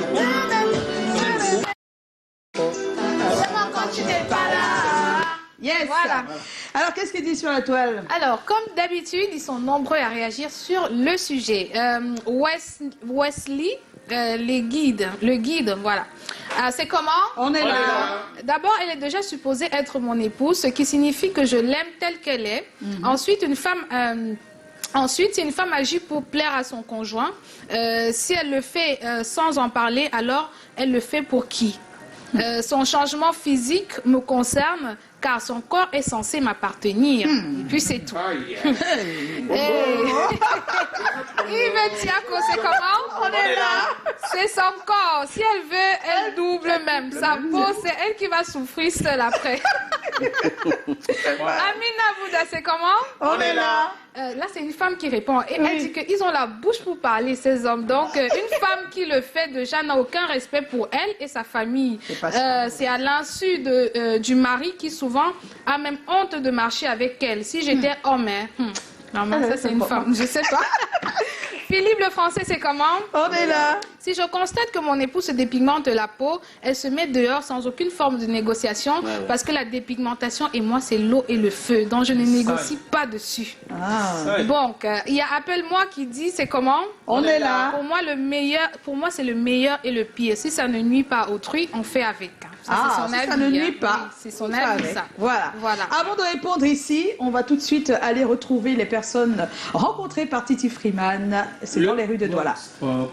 connais le groupe? Quand tu n'es pas là. Yes. Voilà. Alors, qu'est-ce qu'il dit sur la toile? Alors, comme d'habitude, ils sont nombreux à réagir sur le sujet. Wesley, le guide, voilà. C'est comment? On est là. D'abord, elle est déjà supposée être mon épouse, ce qui signifie que je l'aime telle qu'elle est. Ensuite, si une femme agit pour plaire à son conjoint, si elle le fait sans en parler, alors elle le fait pour qui? Son changement physique me concerne car son corps est censé m'appartenir. Et puis c'est tout. Yves Tiako, c'est comment? On est là. C'est son corps. Si elle veut, elle double même. Sa peau, c'est elle qui va souffrir seule après. Amina Bouda, c'est comment? On est là. Là, c'est une femme qui répond. Et elle dit qu'ils ont la bouche pour parler, ces hommes. Donc, une femme qui le fait déjà n'a aucun respect pour elle et sa famille. C'est à l'insu du mari qui souvent a même honte de marcher avec elle. Si j'étais homme, non, mais ça, c'est une femme. Je sais pas. Philippe, le français, c'est comment? On est là. Si je constate que mon épouse se dépigmente la peau, elle se met dehors sans aucune forme de négociation parce que la dépigmentation et moi, c'est l'eau et le feu. Donc, je ne négocie pas dessus. Donc, il y a Appelle-moi qui dit, c'est comment? On est là. Pour moi, c'est le meilleur et le pire. Si ça ne nuit pas à autrui, on fait avec. Ça, c'est son avis, ça ne nuit pas. Oui, c'est son avis, ça. Voilà. Avant de répondre ici, on va tout de suite aller retrouver les personnes rencontrées par Titi Freeman. C'est dans les rues de Douala. Non,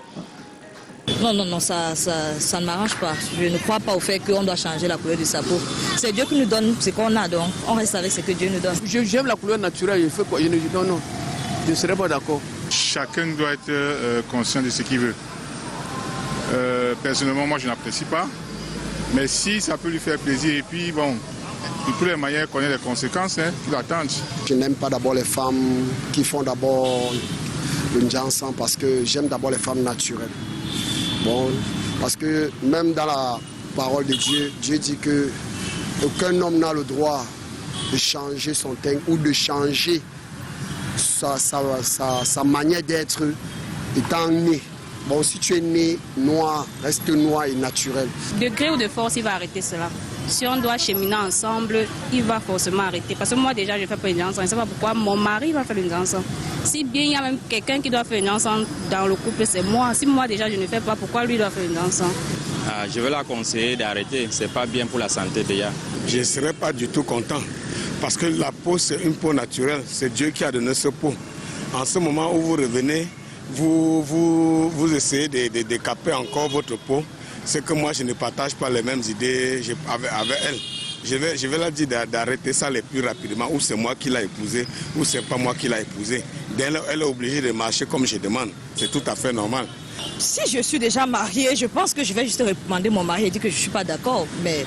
ça ne m'arrange pas. Je ne crois pas au fait qu'on doit changer la couleur de sa peau. C'est Dieu qui nous donne ce qu'on a, donc on reste avec ce que Dieu nous donne. J'aime la couleur naturelle, je fais quoi? Non, je ne serais pas d'accord. Chacun doit être conscient de ce qu'il veut. Personnellement, moi, je n'apprécie pas. Mais si ça peut lui faire plaisir, et puis bon, de toutes les manières, connaît les conséquences qui l'attendent. Je n'aime pas d'abord les femmes qui font d'abord le Njansan parce que j'aime d'abord les femmes naturelles. Bon, parce que même dans la parole de Dieu, Dieu dit que aucun homme n'a le droit de changer son teint ou de changer sa manière d'être étant né. Bon, si tu es né noir, reste noir et naturel. De gré ou de force, il va arrêter cela. Si on doit cheminer ensemble, il va forcément arrêter. Parce que moi, déjà, je ne fais pas une ensemble. Je ne sais pas pourquoi mon mari va faire une ensemble. Si bien il y a même quelqu'un qui doit faire une ensemble dans le couple, c'est moi. Si moi, déjà, je ne fais pas, pourquoi lui doit faire une ensemble? Je vais la conseiller d'arrêter. Ce n'est pas bien pour la santé déjà. Je ne serais pas du tout content. Parce que la peau, c'est une peau naturelle. C'est Dieu qui a donné ce peau. En ce moment où vous revenez, vous essayez de décaper encore votre peau. C'est que moi, je ne partage pas les mêmes idées avec elle. Je vais la dire d'arrêter ça le plus rapidement. Ou c'est moi qui l'ai épousée, ou c'est pas moi qui l'ai épousée. Elle est obligée de marcher comme je demande. C'est tout à fait normal. Si je suis déjà mariée, je pense que je vais juste réprimander mon mari et dire que je ne suis pas d'accord. Mais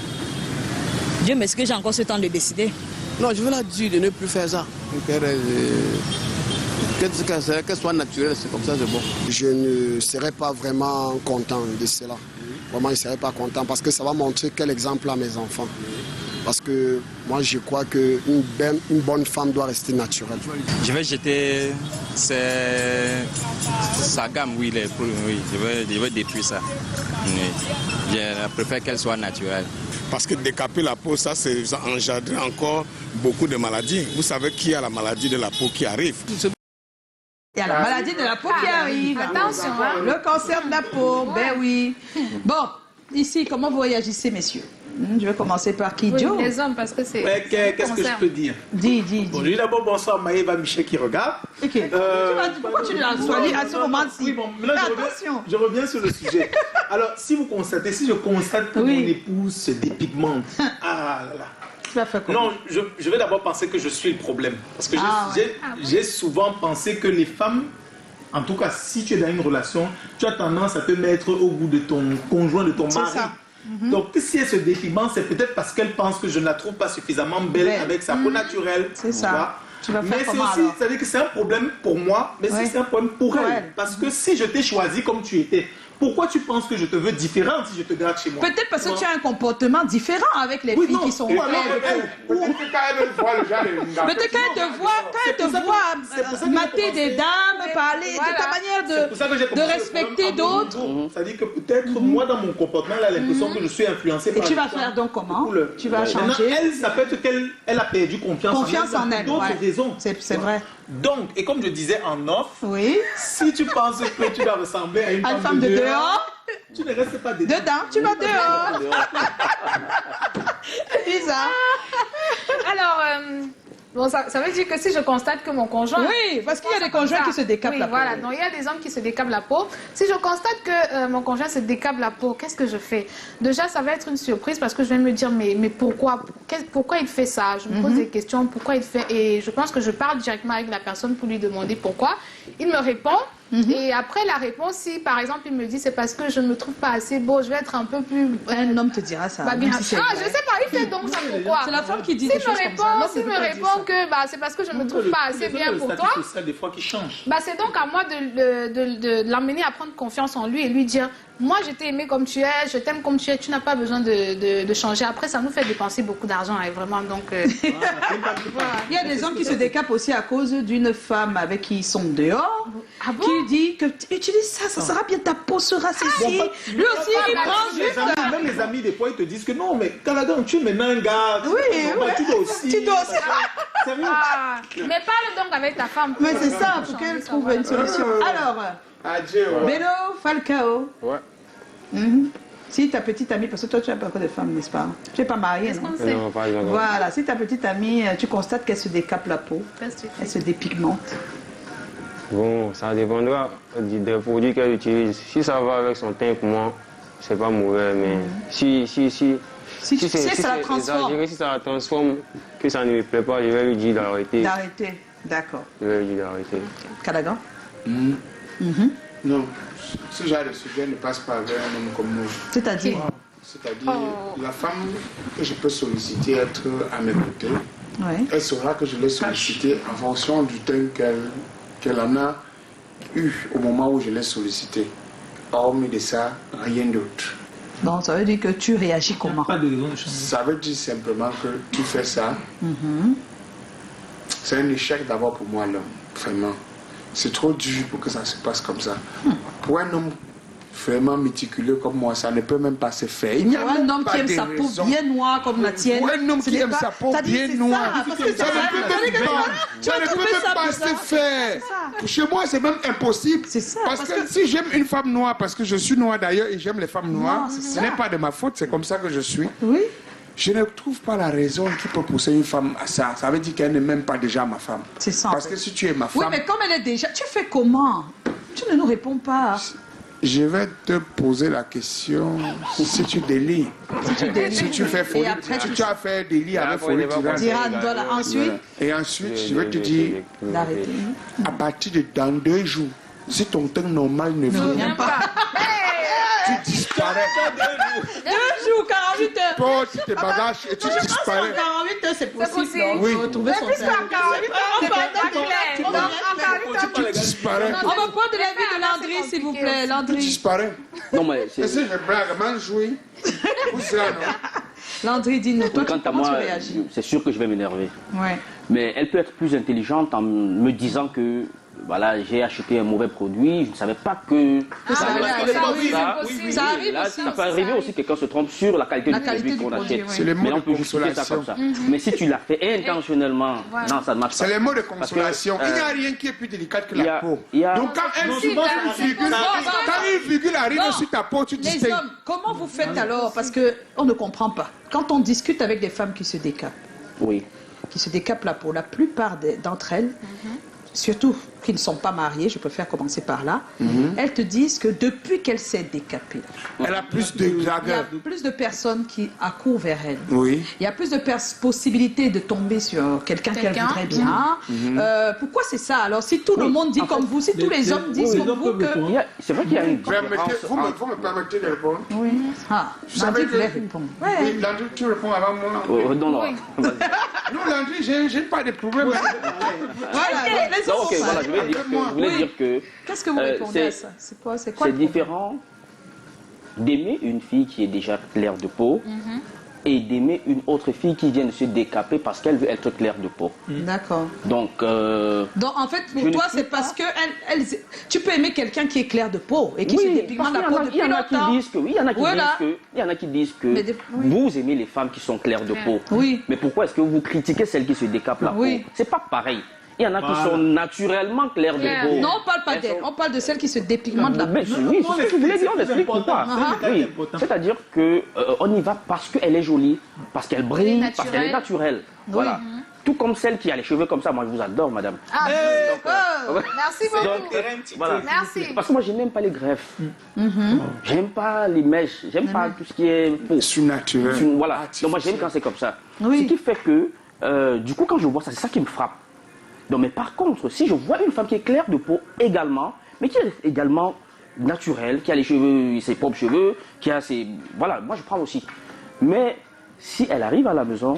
Dieu m'excuse, j'ai encore ce temps de décider. Non, je vais la dire de ne plus faire ça. Qu'elle soit naturelle, c'est comme ça, c'est bon. Je ne serais pas vraiment content de cela. Vraiment, je ne serais pas content parce que ça va montrer quel exemple à mes enfants. Parce que moi, je crois qu'une bonne femme doit rester naturelle. Je vais jeter sa gamme, oui, je vais détruire ça. Oui. Je préfère qu'elle soit naturelle. Parce que décaper la peau, ça engendre encore beaucoup de maladies. Vous savez qu'il y a la maladie de la peau qui arrive. Il y a la maladie de la peau qui arrive. Attention, hein. Le cancer de la peau, ben oui. Bon, ici, comment vous réagissez, messieurs? Je vais commencer par Kidjo. Oui, les hommes, parce que c'est... Qu'est-ce que je peux dire? Dis. Bon, je dis d'abord bonsoir Maëva Michel qui regarde. Ok. Pourquoi tu l'as choisi à ce moment-ci? Oui, bon, maintenant je reviens sur le sujet. Alors, si je constate que mon épouse se dépigmente, ah là là. Non, je vais d'abord penser que je suis le problème. Parce que j'ai souvent pensé que les femmes, en tout cas, si tu es dans une relation, tu as tendance à te mettre au goût de ton conjoint, de ton mari. Ça. Donc, si elle se dépigmente, c'est peut-être parce qu'elle pense que je ne la trouve pas suffisamment belle avec sa peau naturelle. C'est ça. Mais c'est aussi, c'est-à-dire que c'est un problème pour moi, mais c'est un problème pour elle. Parce que si je t'ai choisi comme tu étais, Pourquoi tu penses que je te veux différente si je te garde chez moi? Peut-être parce que tu as un comportement différent avec les filles qui sont... Peut-être quand elle voit le genre de... Peut-être quand elle te voit mater des dames, parler de ta manière de respecter d'autres. C'est-à-dire que peut-être moi dans mon comportement, elle a l'impression que je suis influencé par... Et tu vas faire donc comment? Tu vas changer? Elle, ça peut être qu'elle a perdu confiance en elle. D'autres raisons. C'est vrai. Donc, et comme je disais en off, si tu penses que tu dois ressembler à une femme de dehors, tu ne restes pas dedans. Tu vas dehors. Lisa. Alors, bon, ça veut dire que si je constate que mon conjoint... Oui, parce qu'il y a des conjoints qui se décapent la peau. Voilà, donc il y a des hommes qui se décapent la peau. Si je constate que mon conjoint se décape la peau, qu'est-ce que je fais? Déjà, ça va être une surprise parce que je vais me dire, mais pourquoi il fait ça? Je me pose des questions, pourquoi il fait... Et je pense que je parle directement avec la personne pour lui demander pourquoi. Il me répond. Et après la réponse, si par exemple il me dit c'est parce que je ne me trouve pas assez beau, je vais être un peu plus... Un homme te dira ça. Je sais pas, il fait donc ça pourquoi? C'est la femme qui dit des choses comme ça. S'il me répond que c'est parce que je ne me trouve pas assez bien pour toi, des fois qui change. C'est donc à moi de l'amener à prendre confiance en lui et lui dire moi je t'ai aimé comme tu es, je t'aime comme tu es, tu n'as pas besoin de changer. Après ça nous fait dépenser beaucoup d'argent et vraiment donc... Il y a des hommes qui se décapent aussi à cause d'une femme avec qui ils sont dehors, qui dit que utilise ça sera bien, ta peau sera ceci. Lui aussi il prend juste... Même les amis des fois ils te disent que non mais Canada tu es maintenant un gars, tu dois aussi. Mais parle donc avec ta femme. Mais c'est ça, pour qu'elle trouve une solution. Alors, Bello Falcao. Ouais. Si ta petite amie, parce que toi tu n'as pas encore de femme, n'est-ce pas? Tu n'es pas mariée, non? Non, pas encore. Voilà, si ta petite amie, tu constates qu'elle se décape la peau, elle se dépigmente. Bon, ça dépendra des produits qu'elle utilise. Si ça va avec son teint, pour moi, c'est pas mauvais, mais si ça la transforme. Si ça la transforme, que ça ne me plaît pas, je vais lui dire d'arrêter. D'arrêter, d'accord. Je vais lui dire d'arrêter. Calagan? Non, ce genre de sujet ne passe pas avec un homme comme nous. C'est-à-dire la femme que je peux solliciter être à mes côtés, elle saura que je l'ai sollicitée en fonction du temps qu'elle en a eu au moment où je l'ai sollicitée. Hormis de ça, rien d'autre. Bon, ça veut dire que tu réagis comment? Ça veut dire simplement que tu fais ça. C'est un échec d'abord pour moi, l'homme, vraiment. C'est trop dur pour que ça se passe comme ça. Pour un homme vraiment méticuleux comme moi, ça ne peut même pas se faire. Il y a un homme qui aime sa peau bien noire comme la tienne. Pour un homme qui aime sa peau bien noire, ça ne peut même pas se faire. Chez moi, c'est même impossible. Parce que si j'aime une femme noire, parce que je suis noire d'ailleurs et j'aime les femmes noires, ce n'est pas de ma faute, c'est comme ça que je suis. Oui. Je ne trouve pas la raison qui peut pousser une femme à ça. Ça veut dire qu'elle n'est même pas déjà ma femme. C'est ça. Parce que si tu es ma femme... Oui, mais comme elle est déjà... Tu fais comment? Tu ne nous réponds pas. Je vais te poser la question si tu délires. Si tu fais folie. Si tu as fait délit avec folie, ensuite. Et ensuite, je vais te dire, à partir de dans 2 jours, si ton temps normal ne vient pas, tu disparais. 2 jours, 48 heures. Porte tes bagages et tu disparais. 48 heures, c'est possible. Oui. Retrouver son temps. Tu disparais. On va prendre de l'avis de Landry, s'il vous plaît. Landry. Tu disparais. Non, mais c'est... Est-ce que je blague, m'en jouer? Où ça, non? Landry, dis-nous, toi, comment tu réagis? C'est sûr que je vais m'énerver. Ouais. Mais elle peut être plus intelligente en me disant que voilà, j'ai acheté un mauvais produit, je ne savais pas que ça arrive là, aussi. Ça peut arriver aussi que quelqu'un se trompe sur la qualité du produit qu'on achète. C'est les mots de consolation. Mais si tu l'as fait intentionnellement, non, ça ne marche pas. C'est les mots de consolation. Il n'y a rien qui est plus délicat que la peau. Donc quand une virgule arrive sur ta peau, tu dis... Les hommes, comment vous faites alors? Parce qu'on ne comprend pas. Quand on discute avec des femmes qui se décapent, qui se décapent la peau, la plupart d'entre elles, surtout qui ne sont pas mariées, je préfère commencer par là, elles te disent que depuis qu'elle s'est décapée, elle a plus de il y a plus de personnes qui accourent vers elle. Oui. Il y a plus de possibilités de tomber sur quelqu'un qu'elle voudrait bien. Pourquoi c'est ça? Alors si tout le monde dit comme vous, si tous les hommes disent comme vous que... C'est vrai qu'il y a une différence. Vous me permettez de répondre? Oui. Landry voulait répondre. Oui, Landry, tu réponds avant moi. Non. Non, Landry, j'ai pas de problème. Voilà, les ok, voilà, je voulais dire que... Qu'est-ce que vous répondez à ça? C'est quoi C'est différent d'aimer une fille qui est déjà claire de peau et d'aimer une autre fille qui vient de se décaper parce qu'elle veut être claire de peau. D'accord. Donc en fait, pour toi, c'est parce que tu peux aimer quelqu'un qui est clair de peau et qui se dépigmente la peau depuis longtemps. Il y en a qui disent que vous aimez les femmes qui sont claires de peau. Oui. Mais pourquoi est-ce que vous critiquez celles qui se décapent la peau? C'est pas pareil. Il y en a qui sont naturellement claires de peau. Non, on parle pas d'elles. On parle de celles qui se dépigmentent la peau. Oui, c'est ce que je voulais dire. On explique pourquoi. Oui. C'est-à-dire qu'on y va parce qu'elle est jolie, parce qu'elle brille, parce qu'elle est naturelle. Voilà. Tout comme celle qui a les cheveux comme ça. Moi, je vous adore, madame. Ah, merci beaucoup. Voilà. Merci. Parce que moi, je n'aime pas les greffes. J'aime pas les mèches. J'aime pas tout ce qui est peau. Surnaturel. Voilà. Donc moi, j'aime quand c'est comme ça. Ce qui fait que, du coup, quand je vois ça, c'est ça qui me frappe. Donc, mais par contre, si je vois une femme qui est claire de peau également, mais qui est également naturelle, qui a les cheveux, ses propres cheveux, qui a ses... Voilà, moi je prends aussi. Mais si elle arrive à la maison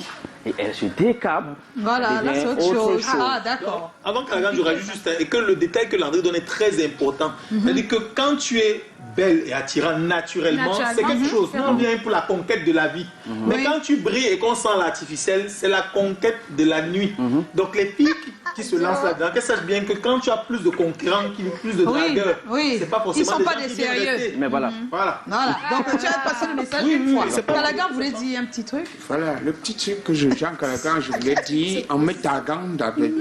et elle se décape, voilà, là c'est autre chose. Ah, d'accord. Avant que je rajoute juste, et que le détail que Landry donne est très important. C'est-à-dire que quand tu es belle et attirante naturellement, c'est quelque chose. Nous, on vient pour la conquête de la vie. Mais quand tu brilles et qu'on sent l'artificiel, c'est la conquête de la nuit. Donc les filles qui se lancent là-dedans, qu'elles sachent bien que quand tu as plus de concurrents, plus de dragueurs, c'est pas forcément ils ne sont pas des sérieux. Mais voilà. Voilà. Donc tu as passé le message une fois. Calagan voulait dire un petit truc. Voilà, le petit truc que Jean Calagan, je voulais dire, en me taguant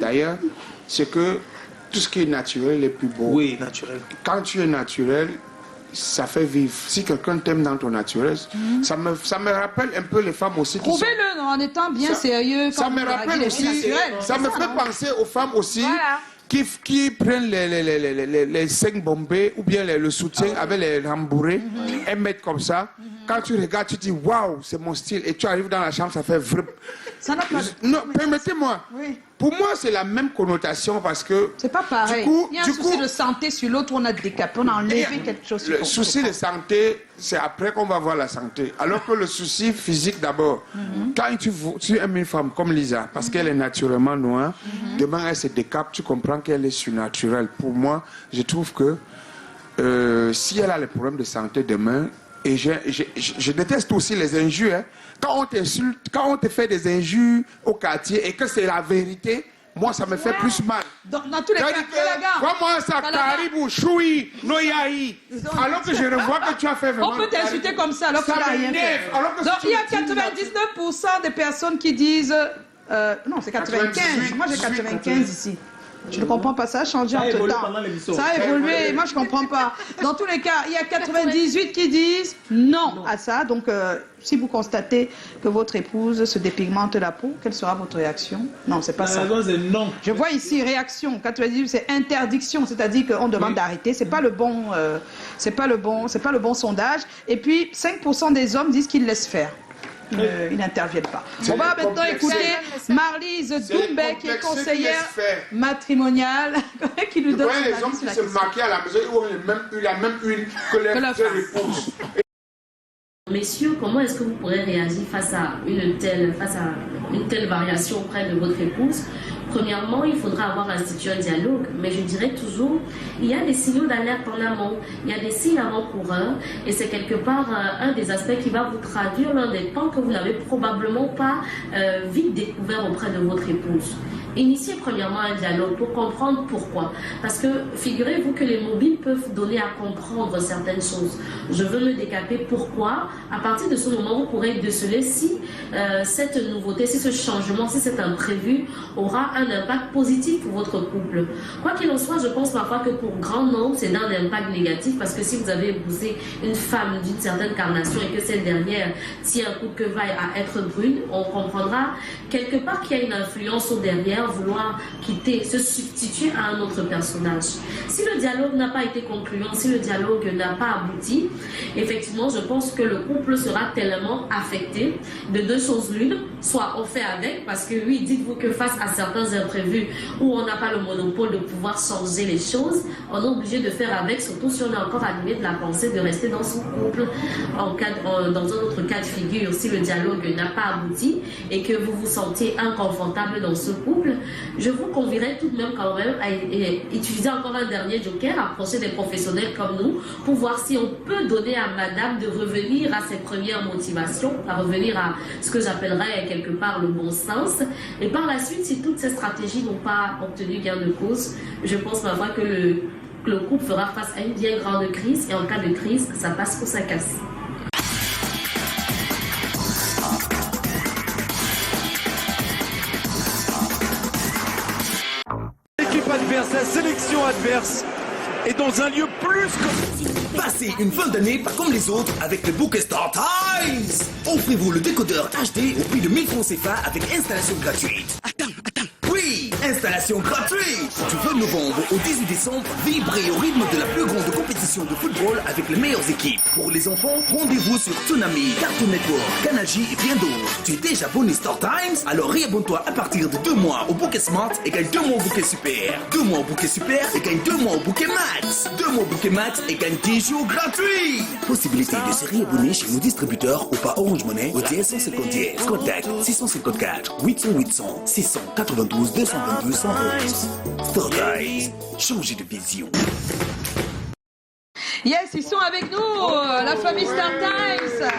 d'ailleurs, c'est que tout ce qui est naturel est plus beau. Oui, naturel. Quand tu es naturel, ça fait vivre. Si quelqu'un t'aime dans ton naturel, ça me rappelle un peu les femmes aussi qui Prouvez-le en étant bien sérieux. Ça me rappelle aussi, ça me fait penser aux femmes aussi qui prennent les 5 bombés ou bien le soutien avec les rembourrés et mettent comme ça. Quand tu regardes, tu dis waouh, c'est mon style. Et tu arrives dans la chambre, ça fait vrai. Ça n'a pas non, permettez-moi. Oui. Pour moi, c'est la même connotation parce que. C'est pas pareil. Il y a un souci de santé sur l'autre, on a décapé, on a enlevé quelque chose. Le souci de santé, c'est après qu'on va voir la santé. Alors que le souci physique d'abord. Quand tu aimes une femme comme Lisa, parce qu'elle est naturellement noire, demain elle se décape, tu comprends qu'elle est surnaturelle. Pour moi, je trouve que si elle a les problèmes de santé demain, et je déteste aussi les injures. Hein. Quand on t'insulte, quand on te fait des injures au quartier et que c'est la vérité, moi ça me fait plus mal. Dans tous les cas, comment ça, Caribou, Choui, Noyaï, alors que je revois que tu as fait vraiment. On peut t'insulter comme ça alors que tu n'as rien fait. Donc il y a 99% des personnes qui disent. Non, c'est 95. Moi j'ai 95 ici. Je ne comprends pas, ça a changé entre temps. Ça a évolué, moi je ne comprends pas. Dans tous les cas, il y a 98 qui disent non à ça. Donc, si vous constatez que votre épouse se dépigmente la peau, quelle sera votre réaction? Non, c'est pas ça. La réponse est non. Je vois ici réaction. 98, c'est interdiction, c'est-à-dire qu'on demande d'arrêter. C'est pas le bon, c'est pas le bon sondage. Et puis 5% des hommes disent qu'ils laissent faire. Ils n'interviennent pas. On va maintenant écouter Marlise Doumbé, qui est conseillère matrimoniale, qui nous donne son avis les hommes qui se maquillent à la maison, ils ont eu la même huile que leur épouse. Messieurs, comment est-ce que vous pourrez réagir face à une telle variation auprès de votre épouse? Premièrement, il faudra avoir institué un dialogue, mais je dirais toujours, il y a des signaux d'alerte en amont, il y a des signes avant-coureurs, et c'est quelque part un des aspects qui va vous traduire l'un des temps que vous n'avez probablement pas vite découvert auprès de votre épouse. Initiez premièrement un dialogue pour comprendre pourquoi. Parce que figurez-vous que les mobiles peuvent donner à comprendre certaines choses. Je veux me décaper, pourquoi? À partir de ce moment, vous pourrez déceler si cette nouveauté, si ce changement, si cet imprévu aura un impact positif pour votre couple. Quoi qu'il en soit, je pense parfois que pour grand nombre, c'est d'un impact négatif parce que si vous avez épousé une femme d'une certaine carnation et que cette dernière tient un coup de queue à être brune, on comprendra quelque part qu'il y a une influence au derrière, vouloir quitter, se substituer à un autre personnage. Si le dialogue n'a pas été concluant, si le dialogue n'a pas abouti, effectivement, je pense que le couple sera tellement affecté de deux choses l'une, soit on fait avec, parce que oui, dites-vous que face à certains imprévus où on n'a pas le monopole de pouvoir changer les choses, on est obligé de faire avec, surtout si on est encore animé de la pensée de rester dans son couple. Dans un autre cas de figure, si le dialogue n'a pas abouti et que vous vous sentiez inconfortable dans ce couple, possible, je vous convierai tout de même quand même à utiliser encore un dernier joker, approcher des professionnels comme nous pour voir si on peut donner à madame de revenir à ses premières motivations, à revenir à ce que j'appellerais quelque part le bon sens. Et par la suite, si toutes ces stratégies n'ont pas obtenu gain de cause, je pense ma foi que le couple fera face à une bien grande crise, et en cas de crise, ça passe ou ça casse. L'équipe adverse, la sélection adverse est dans un lieu plus que... Passez une fin d'année pas comme les autres avec le Bouquet Star Times. Offrez-vous le décodeur HD au prix de 1000 francs CFA avec installation gratuite. Attends. Oui, installation gratuite. Du 20 novembre au 18 décembre, vibrez au rythme de la plus grande compétition de football avec les meilleures équipes. Pour les enfants, rendez-vous sur Tsunami, Cartoon Network, Canal J et bien d'autres. Tu es déjà abonné Star Times? Alors réabonne-toi à partir de 2 mois au Bouquet Smart et gagne 2 mois au Bouquet Super. 2 mois au Bouquet Super et gagne 2 mois au Bouquet Max. 2 mois au Bouquet Max et gagne 10 jours gratuits. Possibilité de se réabonner chez nos distributeurs ou par Orange Money au DS 150. Contact 654 800 800 692 222 111. Star Times, changer de vision. Yes, ils sont avec nous, la famille Star Times.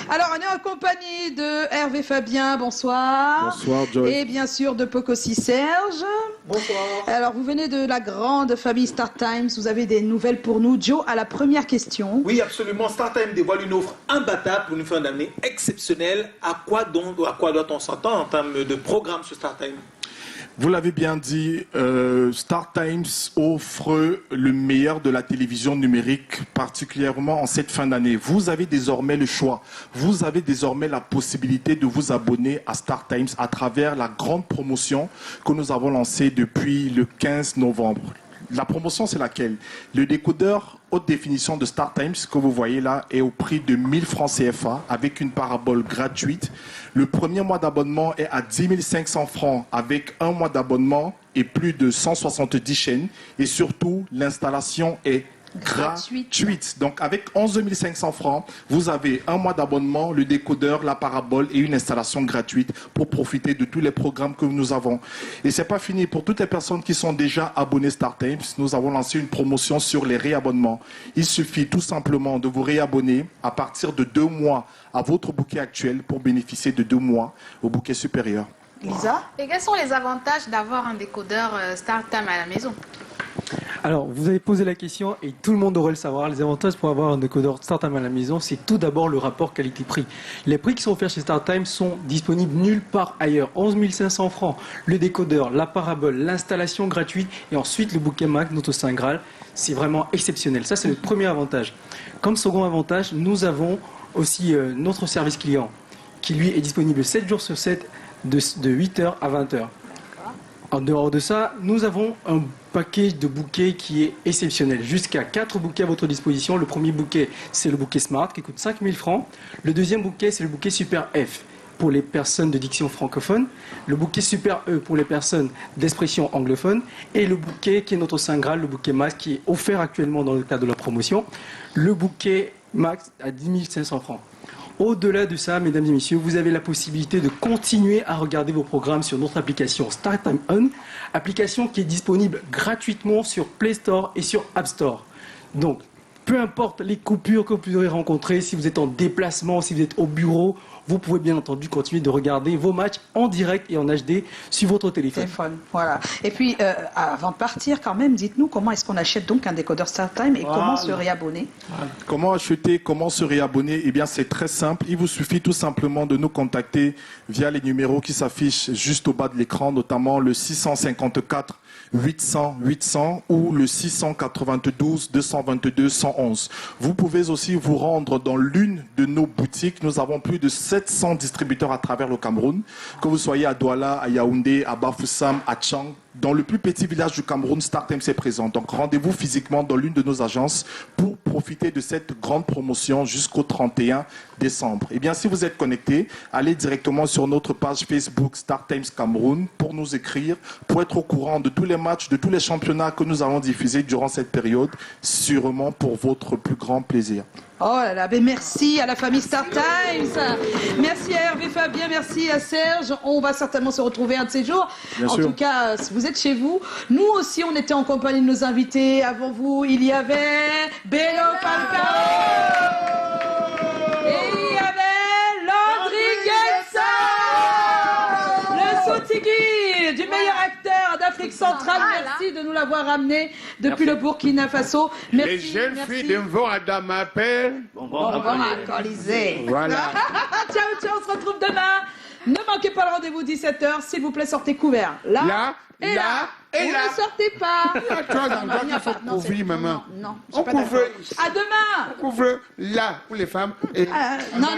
Alors, on est en compagnie de Hervé Fabien, bonsoir. Bonsoir, Joy. Et bien sûr de Pocosi Serge. Bonsoir. Alors, vous venez de la grande famille Star Times, vous avez des nouvelles pour nous. Joe, à la première question. Oui, absolument. Star Times dévoile une offre imbattable pour une fin d'année exceptionnelle. À quoi doit-on s'attendre en termes de programme sur Star Times? Vous l'avez bien dit, Star Times offre le meilleur de la télévision numérique, particulièrement en cette fin d'année. Vous avez désormais le choix. Vous avez désormais la possibilité de vous abonner à Star Times à travers la grande promotion que nous avons lancée depuis le 15 novembre. La promotion, c'est laquelle? Le décodeur haute définition de Star Times que vous voyez là est au prix de 1000 francs CFA avec une parabole gratuite. Le premier mois d'abonnement est à 10 500 francs avec un mois d'abonnement et plus de 170 chaînes. Et surtout, l'installation est gratuite. Donc avec 11 500 francs, vous avez un mois d'abonnement, le décodeur, la parabole et une installation gratuite pour profiter de tous les programmes que nous avons. Et c'est pas fini. Pour toutes les personnes qui sont déjà abonnées Star Times, nous avons lancé une promotion sur les réabonnements. Il suffit tout simplement de vous réabonner à partir de 2 mois à votre bouquet actuel pour bénéficier de 2 mois au bouquet supérieur. Lisa? Et quels sont les avantages d'avoir un décodeur Star Times à la maison? Alors, vous avez posé la question et tout le monde devrait le savoir. Les avantages pour avoir un décodeur Star Times à la maison, c'est tout d'abord le rapport qualité-prix. Les prix qui sont offerts chez Star Times sont disponibles nulle part ailleurs. 11 500 francs, le décodeur, la parabole, l'installation gratuite et ensuite le bouquet Max, notre Saint Graal. C'est vraiment exceptionnel. Ça, c'est le premier avantage. Comme second avantage, nous avons aussi notre service client qui, lui, est disponible 7 jours sur 7 de 8h à 20h. En dehors de ça, nous avons un package de bouquets qui est exceptionnel. Jusqu'à 4 bouquets à votre disposition. Le premier bouquet, c'est le bouquet Smart qui coûte 5 000 francs. Le deuxième bouquet, c'est le bouquet Super F pour les personnes de diction francophone. Le bouquet Super E pour les personnes d'expression anglophone. Et le bouquet qui est notre Saint Graal, le bouquet Max qui est offert actuellement dans le cadre de la promotion. Le bouquet Max à 10 500 francs. Au-delà de ça, mesdames et messieurs, vous avez la possibilité de continuer à regarder vos programmes sur notre application Star Time On, application qui est disponible gratuitement sur Play Store et sur App Store. Donc, peu importe les coupures que vous pourrez rencontrer, si vous êtes en déplacement, si vous êtes au bureau, vous pouvez bien entendu continuer de regarder vos matchs en direct et en HD sur votre téléphone. Voilà. Et puis, avant de partir, quand même, dites-nous comment est-ce qu'on achète donc un décodeur Star Time et comment se réabonner? Comment acheter, comment se réabonner? Eh bien, c'est très simple. Il vous suffit tout simplement de nous contacter via les numéros qui s'affichent juste au bas de l'écran, notamment le 654 800 800 ou le 692 222 111. Vous pouvez aussi vous rendre dans l'une de nos boutiques. Nous avons plus de 700 distributeurs à travers le Cameroun. Que vous soyez à Douala, à Yaoundé, à Bafoussam, à Tchang, dans le plus petit village du Cameroun, Star Times est présent. Donc rendez-vous physiquement dans l'une de nos agences pour profiter de cette grande promotion jusqu'au 31 décembre. Eh bien, si vous êtes connecté, allez directement sur notre page Facebook Star Times Cameroun pour nous écrire, pour être au courant de tous les matchs, de tous les championnats que nous allons diffuser durant cette période, sûrement pour votre plus grand plaisir. Oh là là, ben merci à la famille Star Times. Merci à Hervé Fabien, merci à Serge. On va certainement se retrouver un de ces jours. Bien en sûr. tout cas, si vous êtes chez vous, nous aussi, on était en compagnie de nos invités. Avant vous, il y avait Beno Falcao. Et il y avait Landry Guetza, le Sotigui, du meilleur acteur d'Afrique centrale. Merci de nous l'avoir ramené depuis le Burkina Faso. Merci, les jeunes filles de Mvon Adam m'appellent. Voilà. Ciao, ciao, on se retrouve demain. Ne manquez pas le rendez-vous 17h. S'il vous plaît, sortez couverts. Là, et là. Vous ne sortez pas. Il faut couvrir, maman. Non, on couvre. À demain. On couvre là pour les femmes. Et... Non.